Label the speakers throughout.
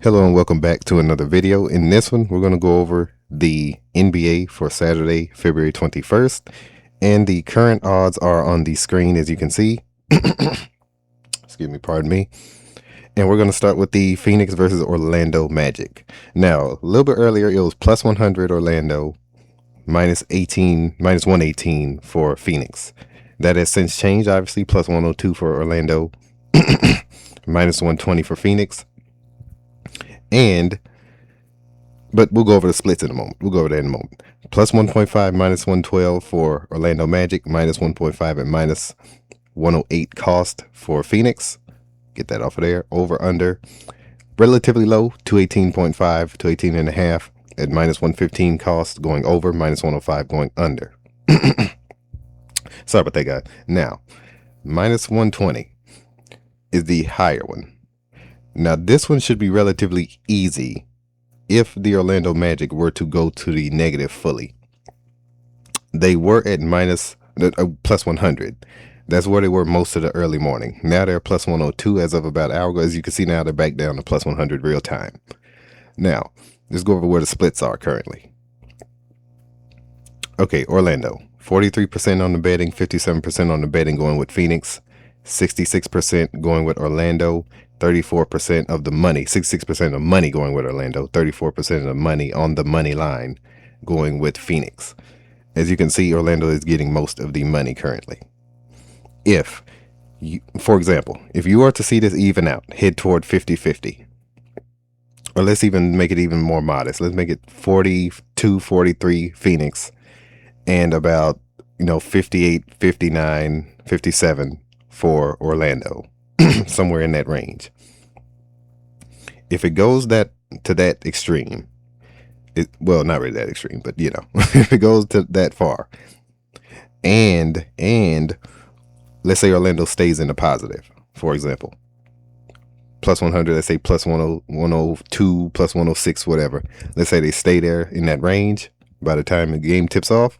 Speaker 1: Hello and welcome back to another video. In this one, we're going to go over the NBA for Saturday, February 21st. And the current odds are on the screen, as you can see. Excuse me, pardon me. And we're going to start with the Phoenix versus Orlando Magic. Now, a little bit earlier, it was plus 100 Orlando, minus 118 for Phoenix. That has since changed, obviously, plus 102 for Orlando, minus 120 for Phoenix. But we'll go over the splits in a moment. We'll go over that in a moment. Plus 1.5, minus 112 for Orlando Magic, minus 1.5 and minus 108 cost for Phoenix. Get that off of there. Over under. Relatively low, 218.5, 218.5 at minus 115 cost going over, minus 105 going under. Sorry about that, guys. Now, minus 120 is the higher one. Now, this one should be relatively easy if the Orlando Magic were to go to the negative fully. They were at plus 100. That's where they were most of the early morning. Now they're plus 102 as of about an hour ago. As you can see now, they're back down to plus 100 real time. Now, let's go over where the splits are currently. Okay, Orlando, 43% on the betting, 57% on the betting going with Phoenix, 66% going with Orlando, 34% of the money, 66% of money going with Orlando, 34% of the money on the money line going with Phoenix. As you can see, Orlando is getting most of the money currently. If you, for example, if you are to see this even out, head toward 50-50, or let's even make it even more modest. Let's make it 42, 43 Phoenix and about, 58, 59, 57 for Orlando. Somewhere in that range. If it goes to that extreme, well, not really that extreme, but if it goes to that far, and let's say Orlando stays in the positive, for example, plus 100, let's say plus 102, plus 106, whatever. Let's say they stay there in that range by the time the game tips off,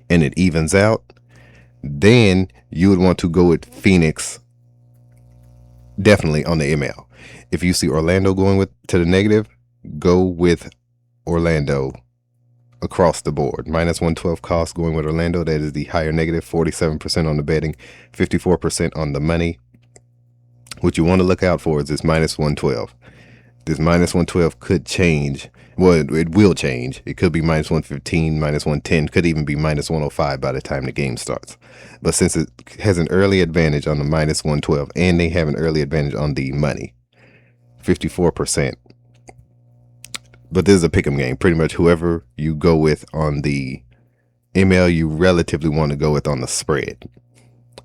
Speaker 1: and it evens out. Then you would want to go with Phoenix. Definitely on the ML. If you see Orlando going to the negative, go with Orlando across the board. Minus 112 cost going with Orlando. That is the higher negative. 47% on the betting, 54% on the money. What you want to look out for is this minus 112. This minus 112 could change. Well, it will change. It could be minus 115, minus 110, could even be minus 105 by the time the game starts. But since it has an early advantage on the minus 112 and they have an early advantage on the money, 54%. But this is a pick'em game. Pretty much whoever you go with on the ML, you relatively want to go with on the spread.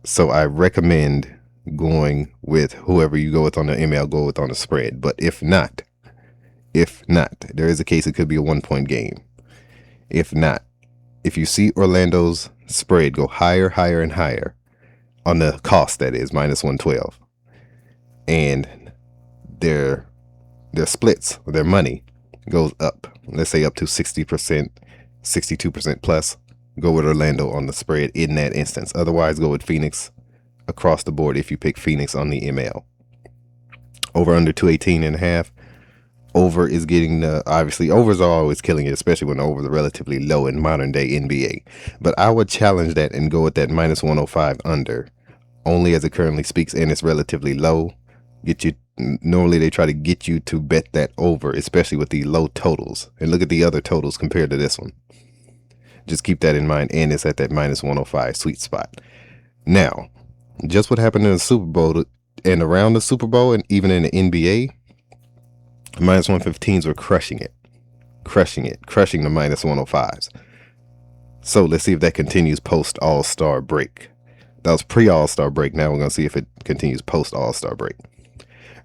Speaker 1: So I recommend going with whoever you go with on the ML, go with on the spread. But if not, there is a case it could be a 1-point game. If not, if you see Orlando's spread go higher, higher, and higher on the cost, that is minus 112, and their splits, their money goes up, let's say up to 60%, 62% plus, go with Orlando on the spread in that instance. Otherwise, go with Phoenix across the board if you pick Phoenix on the ML. Over under 218.5. Over is getting obviously overs are always killing it, especially when the overs are relatively low in modern day NBA. But I would challenge that and go with that minus 105 under, only as it currently speaks, and it's relatively low. Normally they try to get you to bet that over, especially with the low totals. And look at the other totals compared to this one. Just keep that in mind, and it's at that minus 105 sweet spot. Now, just what happened in the Super Bowl and around the Super Bowl and even in the NBA, minus 115s were crushing the minus 105s. So let's see if that continues post All-Star break. That was pre All-Star break. Now we're going to see if it continues post All-Star break.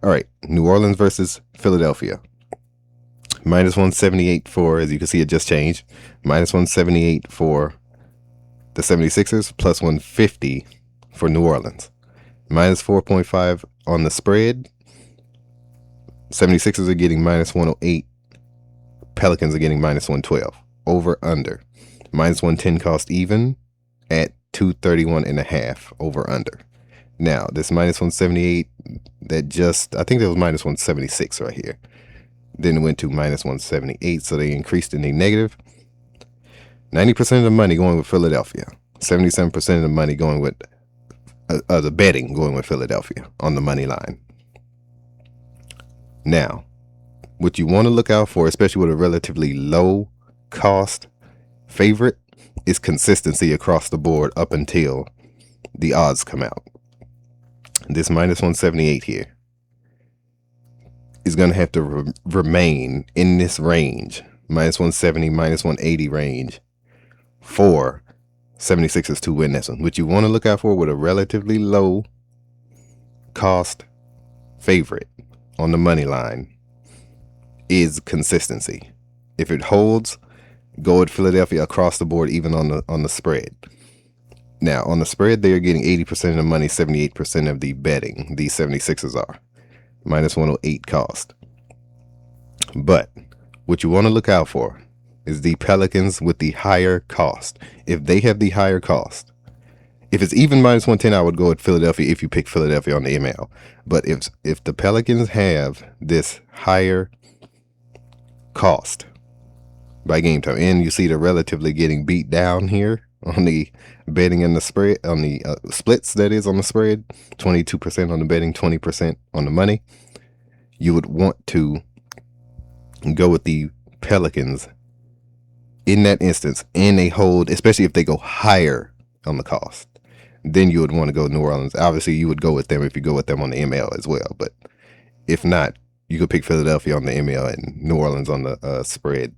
Speaker 1: All right, New Orleans versus Philadelphia. Minus 178 for, as you can see, it just changed. Minus 178 for the 76ers, plus 150 for New Orleans. Minus 4.5 on the spread. 76ers are getting minus 108. Pelicans are getting minus 112. Over under. Minus 110 cost even at 231.5 over under. Now, this minus 178, I think that was minus 176 right here. Then it went to minus 178, so they increased in the negative. 90% of the money going with Philadelphia. 77% of the money going with the betting going with Philadelphia on the money line. Now, what you want to look out for, especially with a relatively low cost favorite, is consistency across the board up until the odds come out. This minus 178 here is going to have to remain in this range, minus 170, minus 180 range, for 76ers to win this one. What you want to look out for with a relatively low cost favorite on the money line is consistency. If it holds, go at Philadelphia across the board, even on the spread. Now, on the spread, they are getting 80% of the money, 78% of the betting. These 76ers are minus 108 cost. But what you want to look out for is the Pelicans with the higher cost. If they have the higher cost, if it's even minus 110, I would go at Philadelphia if you pick Philadelphia on the ML. But if the Pelicans have this higher cost by game time, and you see they're relatively getting beat down here on the betting and the spread, on the splits, that is, on the spread, 22% on the betting, 20% on the money, you would want to go with the Pelicans in that instance, and they hold, especially if they go higher on the cost. Then you would want to go New Orleans. Obviously, you would go with them if you go with them on the ML as well. But if not, you could pick Philadelphia on the ML and New Orleans on the spread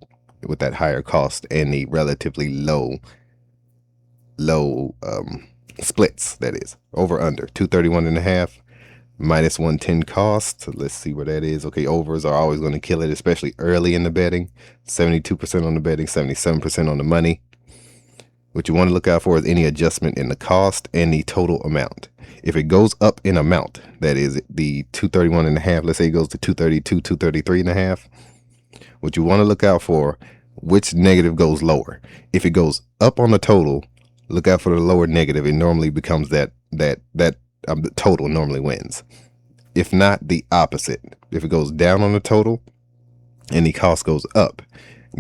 Speaker 1: with that higher cost and the relatively low splits, that is. Over under 231.5, minus 110 cost. So let's see where that is. Okay, overs are always going to kill it, especially early in the betting. 72% on the betting, 77% on the money. What you want to look out for is any adjustment in the cost and the total amount. If it goes up in amount, that is the 231.5, let's say it goes to 232, 233.5, what you want to look out for, which negative goes lower. If it goes up on the total, look out for the lower negative. It normally becomes that the total normally wins. If not, the opposite. If it goes down on the total and the cost goes up,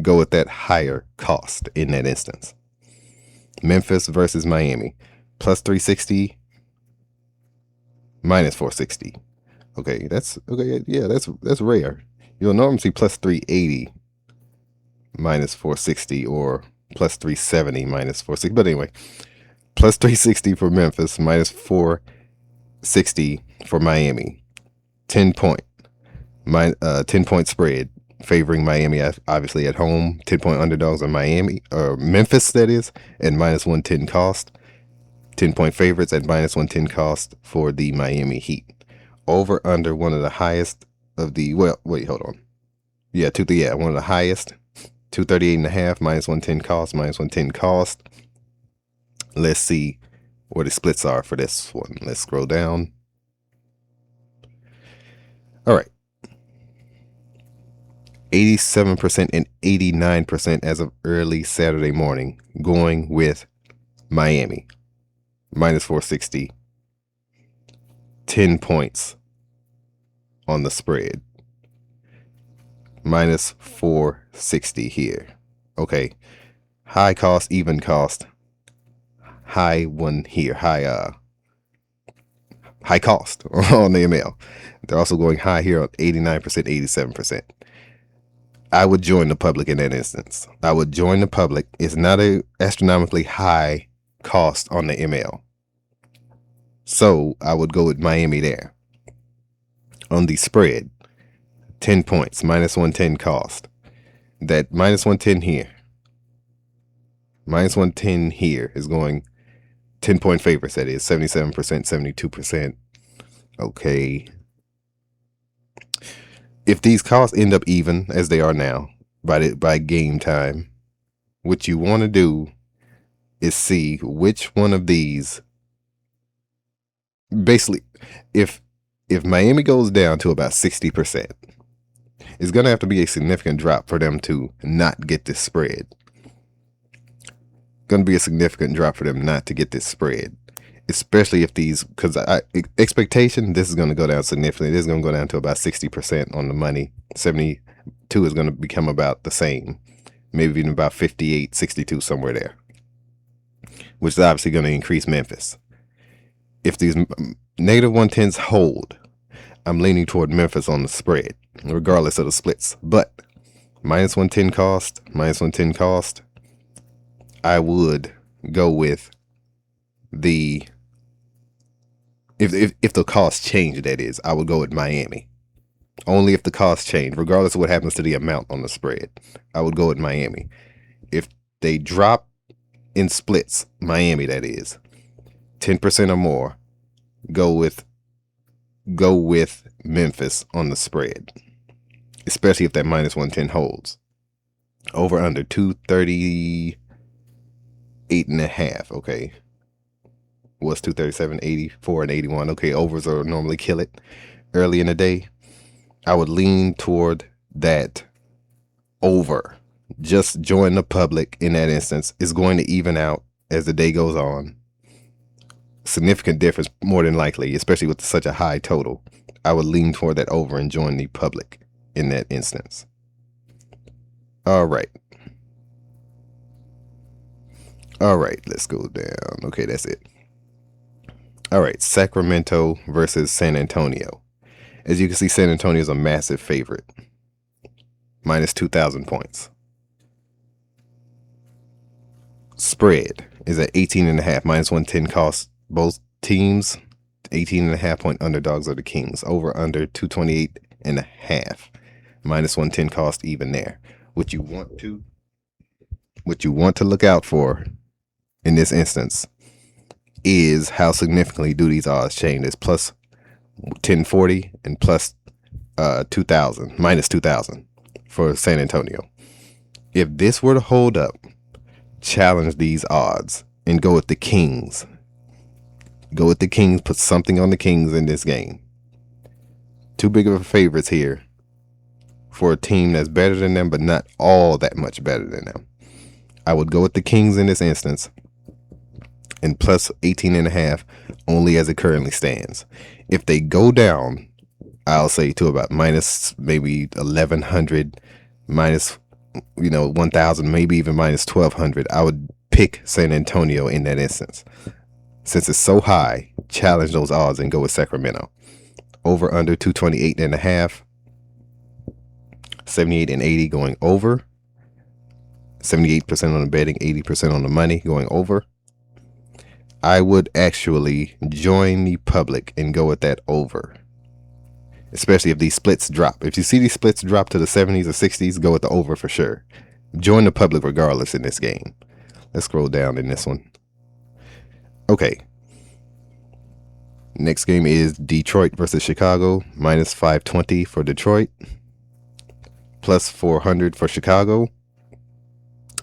Speaker 1: go with that higher cost in that instance. Memphis versus Miami, plus 360, minus 460. Okay, that's okay. Yeah, that's rare. You'll normally see plus 380, minus 460, or plus 370, minus 460. But anyway, plus 360 for Memphis, minus 460 for Miami. 10 point spread favoring Miami, obviously at home. 10-point underdogs on Miami, or Memphis, that is, at minus 110 cost. 10-point favorites at minus 110 cost for the Miami Heat. Over under one of the highest of the, well, wait, hold on. Yeah, one of the highest. 238.5, minus 110 cost, minus 110 cost. Let's see where the splits are for this one. Let's scroll down. All right. 87% and 89% as of early Saturday morning, going with Miami. Minus 460. 10 points on the spread. Minus 460 here. Okay. High cost, even cost. High one here. High cost on the ML. They're also going high here on 89%, 87%. I would join the public in that instance. I would join the public. It's not a astronomically high cost on the ML. So I would go with Miami there. On the spread, 10 points, minus 110 cost. That minus 110 here. Minus 110 here is going 10-point favorites, that is 77%, 72%. Okay. If these costs end up even, as they are now, by game time, what you want to do is see which one of these, basically, if Miami goes down to about 60%, it's going to have to be a significant drop for them to not get this spread. Going to be a significant drop for them not to get this spread. especially if these, because expectation, this is going to go down significantly. This is going to go down to about 60% on the money. 72 is going to become about the same, maybe even about 58, 62, somewhere there, which is obviously going to increase Memphis. If these negative 110s hold, I'm leaning toward Memphis on the spread, regardless of the splits. But minus 110 cost, I would go with the, if the cost change, that is, I would go with Miami. Only if the cost change, regardless of what happens to the amount on the spread, I would go with Miami. If they drop in splits, Miami, that is, 10% or more, go with Memphis on the spread, especially if that minus 110 holds. Over under 238.5. Okay, was 237, 84, and 81. Okay, overs are normally kill it early in the day. I would lean toward that over. Just join the public in that instance. Is going to even out as the day goes on. Significant difference, more than likely, especially with such a high total. I would lean toward that over and join the public in that instance. All right, let's go down. Okay, that's it. All right, Sacramento versus San Antonio. As you can see, San Antonio is a massive favorite. Minus 2,000 points. Spread is at 18.5. Minus 110 cost. Both teams, 18.5 point underdogs are the Kings. Over under 228.5. Minus 110 cost even there. What you want to look out for in this instance is how significantly do these odds change. It's plus 1040 and plus 2,000, minus 2,000 for San Antonio. If this were to hold up, challenge these odds and go with the Kings. Go with the Kings, put something on the Kings in this game. Too big of a favorites here for a team that's better than them, but not all that much better than them. I would go with the Kings in this instance and plus 18.5 only as it currently stands. If they go down, I'll say to about minus maybe 1,100, minus 1,000, maybe even minus 1,200, I would pick San Antonio in that instance. Since it's so high, challenge those odds and go with Sacramento. Over under 228.5. 78 and 80 going over. 78% on the betting, 80% on the money going over. I would actually join the public and go with that over. Especially if these splits drop. If you see these splits drop to the 70s or 60s, go with the over for sure. Join the public regardless in this game. Let's scroll down in this one. Okay. Next game is Detroit versus Chicago. Minus 520 for Detroit. Plus 400 for Chicago.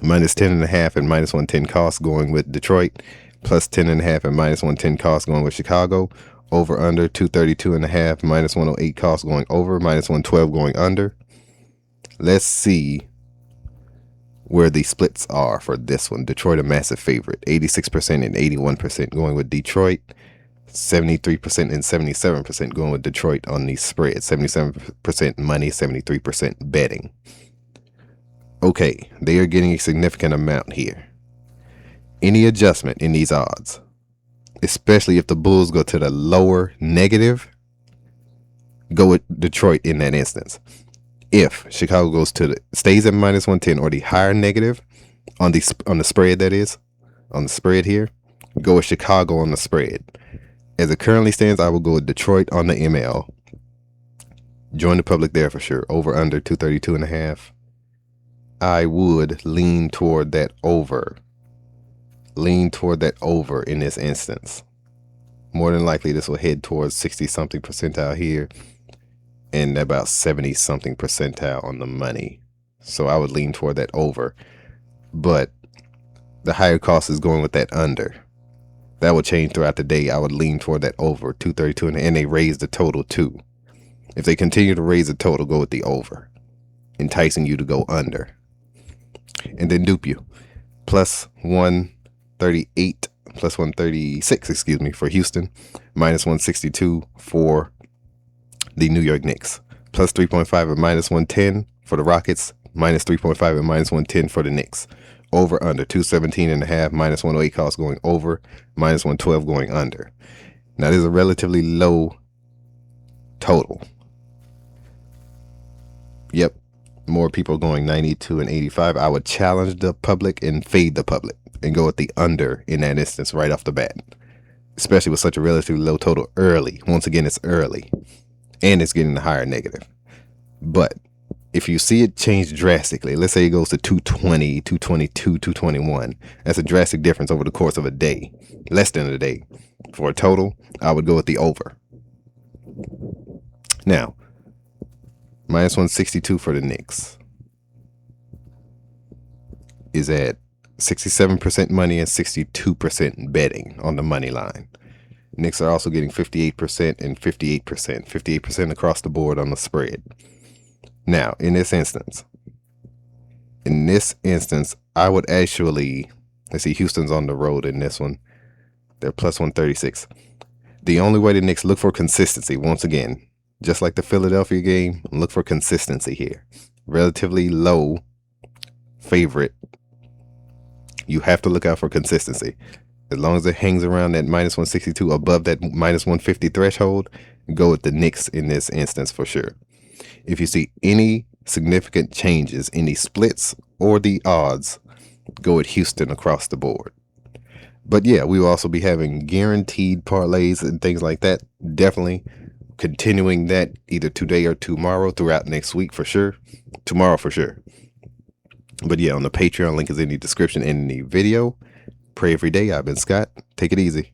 Speaker 1: Minus 10.5 and minus 110 cost going with Detroit. Plus 10.5 and minus 110 cost going with Chicago. Over under 232.5, minus 108 cost going over, minus 112 going under. Let's see where the splits are for this one. Detroit a massive favorite, 86% and 81% going with Detroit. 73% and 77% going with Detroit on the spread. 77% money, 73% betting. Okay, they are getting a significant amount here. Any adjustment in these odds, especially if the Bulls go to the lower negative, go with Detroit in that instance. If Chicago goes to stays at minus 110 or the higher negative on the spread, that is, on the spread here, go with Chicago on the spread. As it currently stands, I will go with Detroit on the ML. Join the public there for sure. Over under 232.5. I would lean toward that over. Lean toward that over in this instance. More than likely, this will head towards 60-something percentile here and about 70-something percentile on the money. So I would lean toward that over. But the higher cost is going with that under. That will change throughout the day. I would lean toward that over, 232, and they raise the total too. If they continue to raise the total, go with the over, enticing you to go under. And then dupe you. Plus 138 plus 136, excuse me, for Houston, minus 162 for the New York Knicks, plus 3.5 and minus 110 for the Rockets, minus 3.5 and minus 110 for the Knicks. Over under 217.5, minus 108 cost going over, minus 112 going under. Now, this is a relatively low total. Yep, more people going 92 and 85. I would challenge the public and fade the public and go with the under in that instance right off the bat, especially with such a relatively low total early. Once again, it's early and it's getting the higher negative. But if you see it change drastically, let's say it goes to 220, 222, 221, that's a drastic difference over the course of a day, less than a day. For a total, I would go with the over. Now, minus 162 for the Knicks is at 67% money and 62% betting on the money line. Knicks are also getting 58% and 58%, 58% across the board on the spread. Now, in this instance, I would actually, let's see, Houston's on the road in this one. They're plus 136. The only way the Knicks look for consistency, once again, just like the Philadelphia game, look for consistency here. Relatively low favorite. You have to look out for consistency. As long as it hangs around that minus 162 above that minus 150 threshold, go with the Knicks in this instance for sure. If you see any significant changes in the splits or the odds, go with Houston across the board. But yeah, we will also be having guaranteed parlays and things like that. Definitely continuing that either today or tomorrow throughout next week for sure. Tomorrow for sure. But yeah, on the Patreon, link is in the description and in the video. Pray every day. I've been Scott. Take it easy.